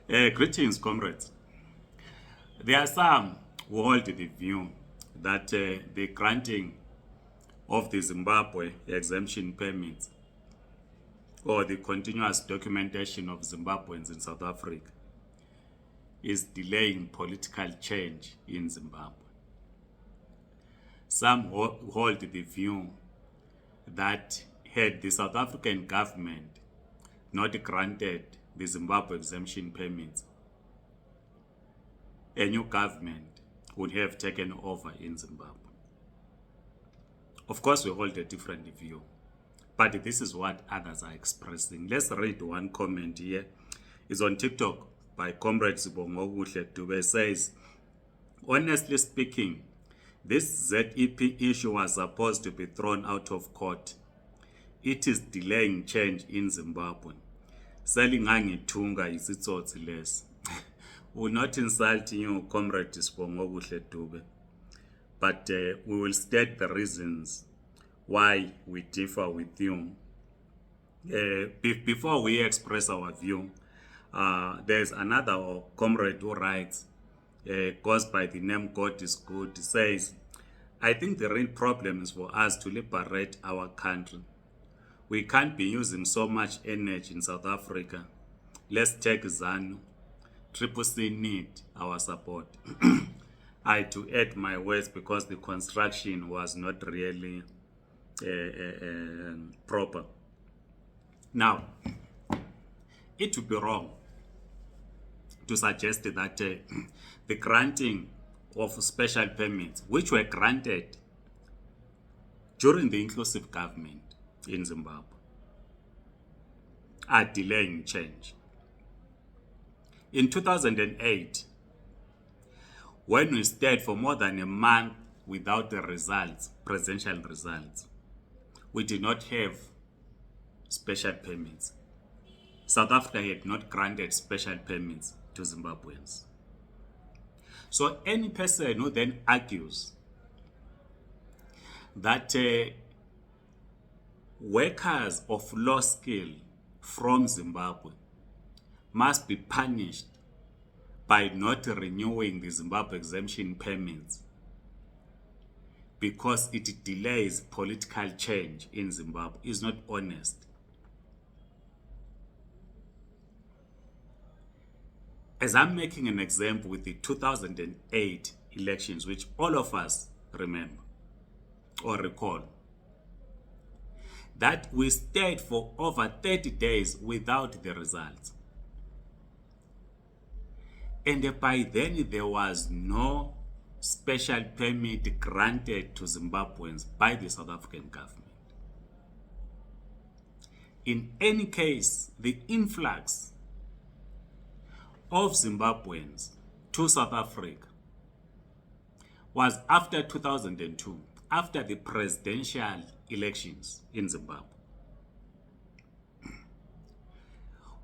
Greetings, comrades. There are some who hold the view that the granting of the Zimbabwe exemption permits or the continuous documentation of Zimbabweans in South Africa is delaying political change in Zimbabwe. Some hold the view that had the South African government not granted the Zimbabwe exemption permits, a new government would have taken over in Zimbabwe. Of course, we hold a different view, but this is what others are expressing. Let's read one comment here. It's on TikTok by Comrade Zimbabwe. It says, honestly speaking, this ZEP issue was supposed to be thrown out of court. It is delaying change in Zimbabwe. Selingangitunga isitsotsi less. We're not insulting you, Comrade Dube, but we will state the reasons why we differ with you. Before we express our view, there's another comrade who writes, goes by the name God is Good, says, I think the real problem is for us to liberate our country. We can't be using so much energy in South Africa. Let's take ZANU. Triple C need our support. I had to add my words because the construction was not really proper. Now, it would be wrong to suggest that the granting of special permits, which were granted during the inclusive government in Zimbabwe, are delaying change. In 2008, when we stayed for more than a month without the results, presidential results, we did not have special permits. South Africa had not granted special permits to Zimbabweans. So any person who then argues that workers of low skill from Zimbabwe must be punished by not renewing the Zimbabwe exemption permits because it delays political change in Zimbabwe is not honest. As I'm making an example with the 2008 elections, which all of us remember or recall, that we stayed for over 30 days without the results. And by then, there was no special permit granted to Zimbabweans by the South African government. In any case, the influx of Zimbabweans to South Africa was after 2002, after the presidential elections in Zimbabwe,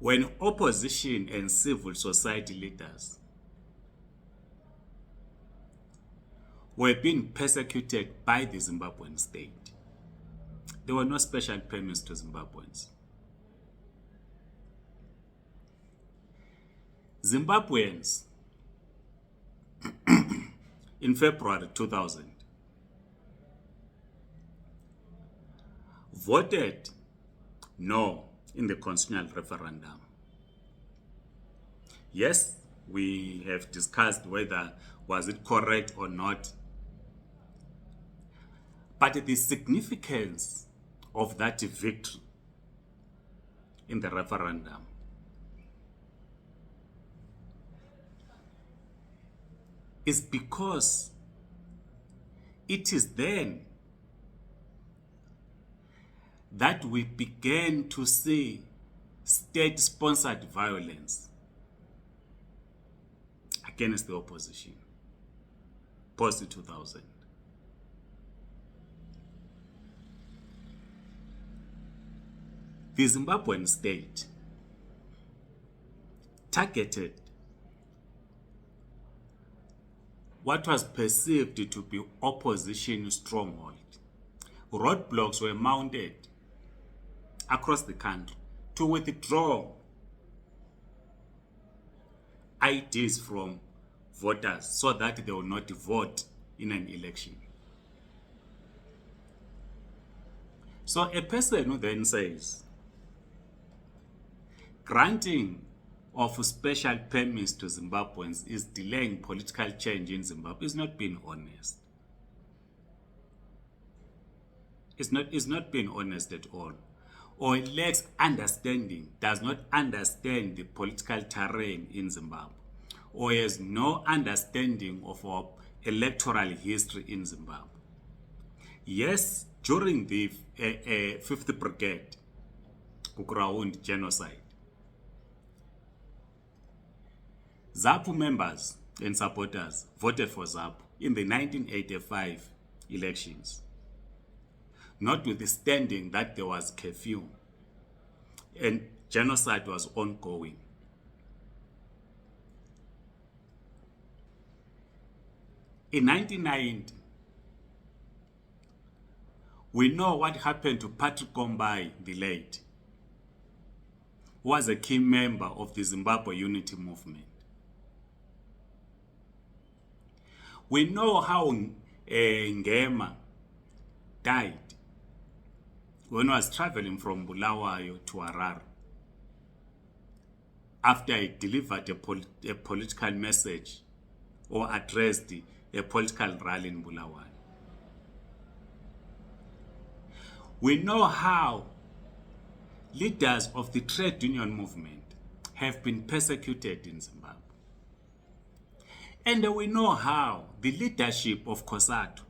when opposition and civil society leaders were being persecuted by the Zimbabwean state. There were no special permits to Zimbabweans. Zimbabweans in February 2000 voted no in the constitutional referendum. Yes, we have discussed whether was it correct or not. But the significance of that victory in the referendum is because it is then that we began to see state-sponsored violence against the opposition post-2000. The Zimbabwean state targeted what was perceived to be opposition stronghold. Roadblocks were mounted across the country to withdraw IDs from voters so that they will not vote in an election. So a person who then says, granting of special permits to Zimbabweans is delaying political change in Zimbabwe is not being honest. It's not being honest at all. Or it lacks understanding, does not understand the political terrain in Zimbabwe, or has no understanding of our electoral history in Zimbabwe. Yes, during the 5th Brigade Bukraund genocide, ZAPU members and supporters voted for ZAPU in the 1985 elections, notwithstanding that there was curfew and genocide was ongoing. In 1990, we know what happened to Patrick Kombai, the late, who was a key member of the Zimbabwe Unity Movement. We know how Ngema died when he was traveling from Bulawayo to Harare after he delivered a political message or addressed a political rally in Bulawayo. We know how leaders of the trade union movement have been persecuted in Zimbabwe. And we know how the leadership of COSATU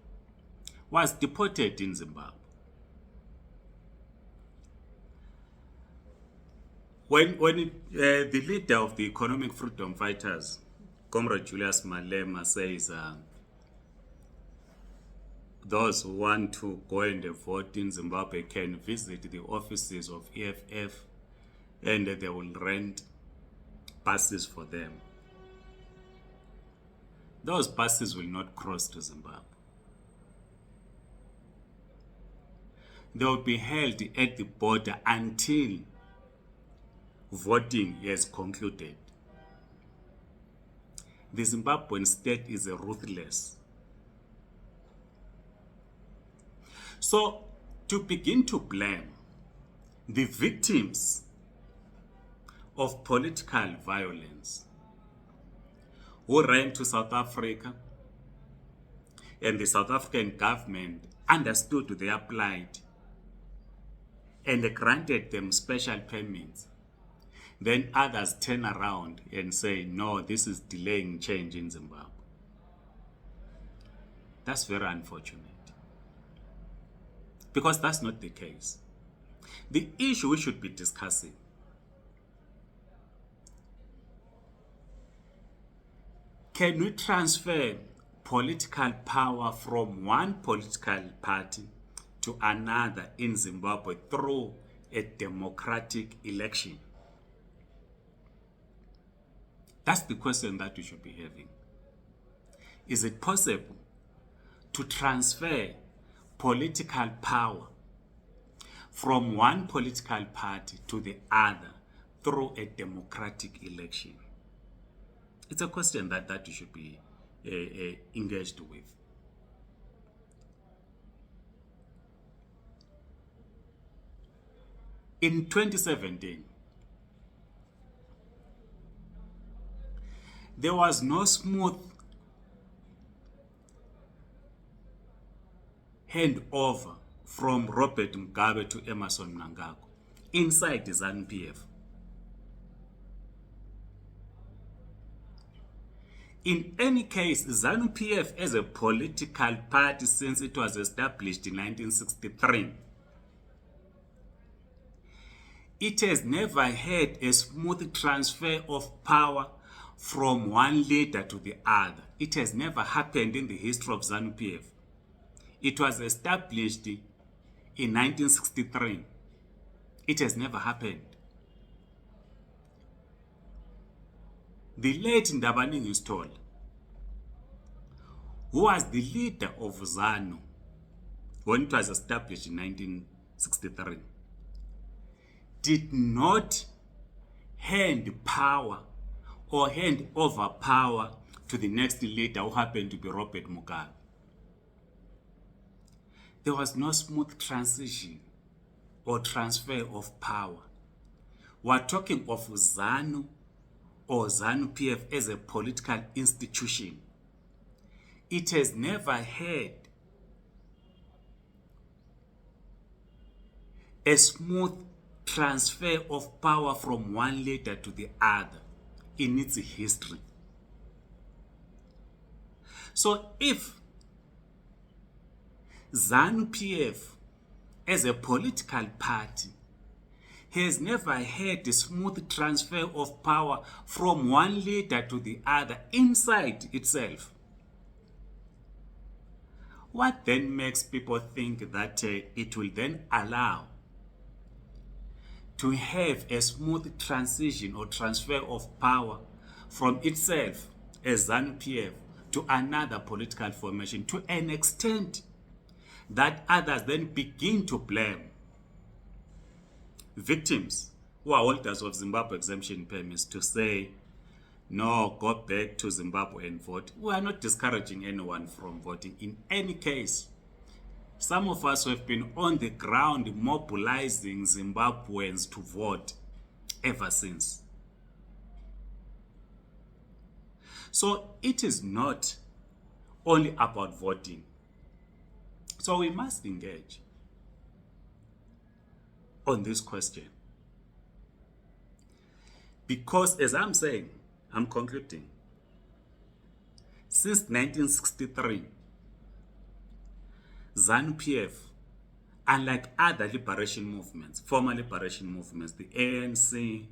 was deported in Zimbabwe. When the leader of the economic freedom fighters, Comrade Julius Malema, says those who want to go and vote in Zimbabwe can visit the offices of EFF and they will rent buses for them. Those buses will not cross to Zimbabwe. They will be held at the border until voting is concluded. The Zimbabwean state is ruthless. So, to begin to blame the victims of political violence who ran to South Africa and the South African government understood their plight and granted them special permits, then others turn around and say, no, this is delaying change in Zimbabwe. That's very unfortunate. Because that's not the case. The issue we should be discussing can we transfer political power from one political party to another in Zimbabwe through a democratic election? That's the question that we should be having. Is it possible to transfer political power from one political party to the other through a democratic election? It's a question that you should be engaged with. In 2017, there was no smooth handover from Robert Mugabe to Emmerson Mnangagwa inside the ZANU-PF. In any case, ZANU-PF as a political party since it was established in 1963, it has never had a smooth transfer of power from one leader to the other. It has never happened in the history of ZANU-PF. It was established in 1963. It has never happened. The late Ndabaningi Stall, who was the leader of ZANU when it was established in 1963, did not hand power or hand over power to the next leader who happened to be Robert Mugabe. There was no smooth transition or transfer of power. We're talking of ZANU or ZANU-PF as a political institution. It has never had a smooth transfer of power from one leader to the other in its history. So if ZANU-PF as a political party has never had a smooth transfer of power from one leader to the other inside itself, what then makes people think that it will then allow to have a smooth transition or transfer of power from itself as ZANU-PF to another political formation to an extent that others then begin to blame victims who are holders of Zimbabwe exemption permits to say, no, go back to Zimbabwe and vote. We are not discouraging anyone from voting. In any case, some of us have been on the ground mobilizing Zimbabweans to vote ever since. So it is not only about voting. So we must engage on this question. Because as I'm saying, I'm concluding, since 1963, ZANU-PF, unlike other liberation movements, former liberation movements, the ANC,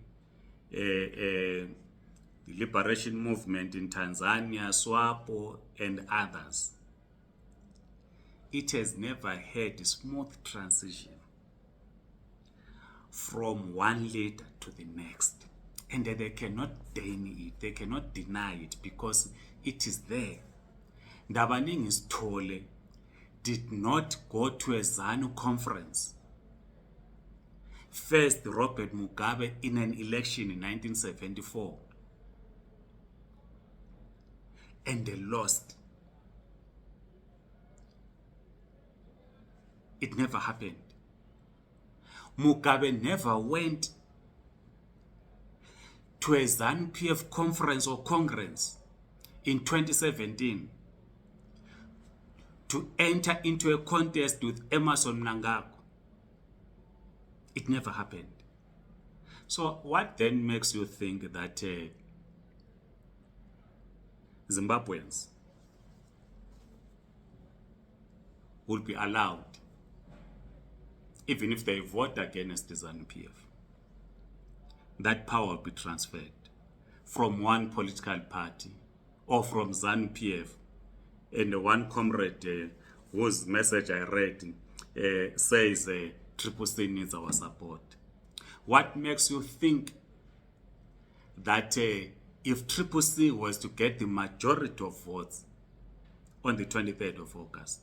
the liberation movement in Tanzania, SWAPO, and others, it has never had a smooth transition from one leader to the next. And they cannot deny it, they cannot deny it because it is there. Ndabaningi Sithole did not go to a ZANU conference. First, Robert Mugabe in an election in 1974. And they lost. It never happened. Mugabe never went to a ZANU-PF conference or congress in 2017 to enter into a contest with Emerson Mnangagwa. It never happened. So what then makes you think that Zimbabweans will be allowed, even if they vote against the ZANU-PF, that power will be transferred from one political party or from ZANU-PF? And one comrade whose message I read says Triple C needs our support. What makes you think that if Triple C was to get the majority of votes on the 23rd of August,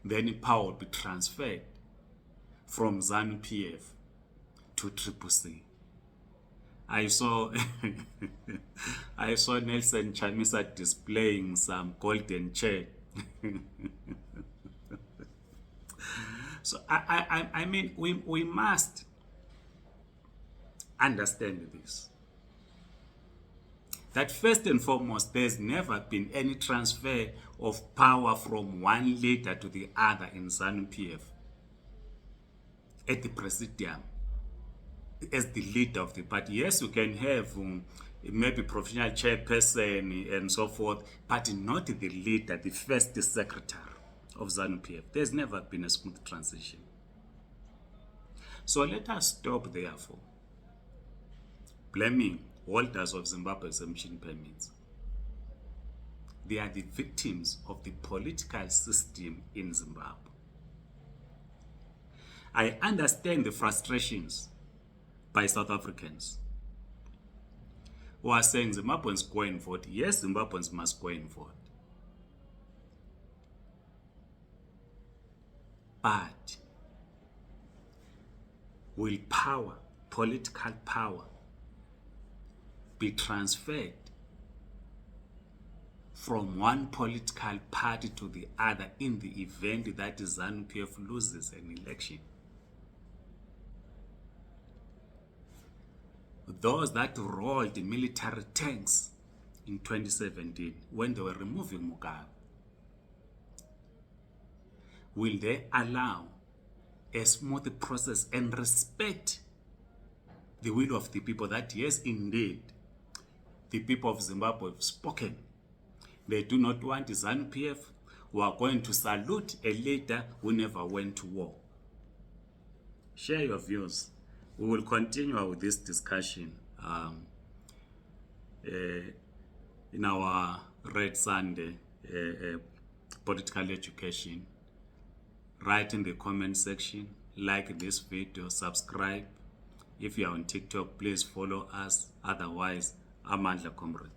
then power will be transferred from ZANU-PF to Triple C? I saw Nelson Chamisa displaying some golden chair. So I mean, we must understand this. That first and foremost, there's never been any transfer of power from one leader to the other in ZANU-PF at the presidium as the leader of the party. Yes, you can have maybe professional chairperson and so forth, but not the leader, the first secretary of ZANU-PF. There's never been a smooth transition. So let us stop, therefore, blaming holders of Zimbabwe exemption permits. They are the victims of the political system in Zimbabwe. I understand the frustrations by South Africans who are saying Zimbabweans go and vote. Yes, Zimbabweans must go and vote. But will power, political power, be transferred from one political party to the other in the event that ZANU-PF loses an election. Those that rolled military tanks in 2017 when they were removing Mugabe, will they allow a smooth process and respect the will of the people that yes, indeed, the people of Zimbabwe have spoken? They do not want ZANU-PF who are going to salute a leader who never went to war. Share your views. We will continue with this discussion in our Red Sunday political education. Write in the comment section, like this video, subscribe. If you are on TikTok, please follow us. Otherwise, Amandla Comrade.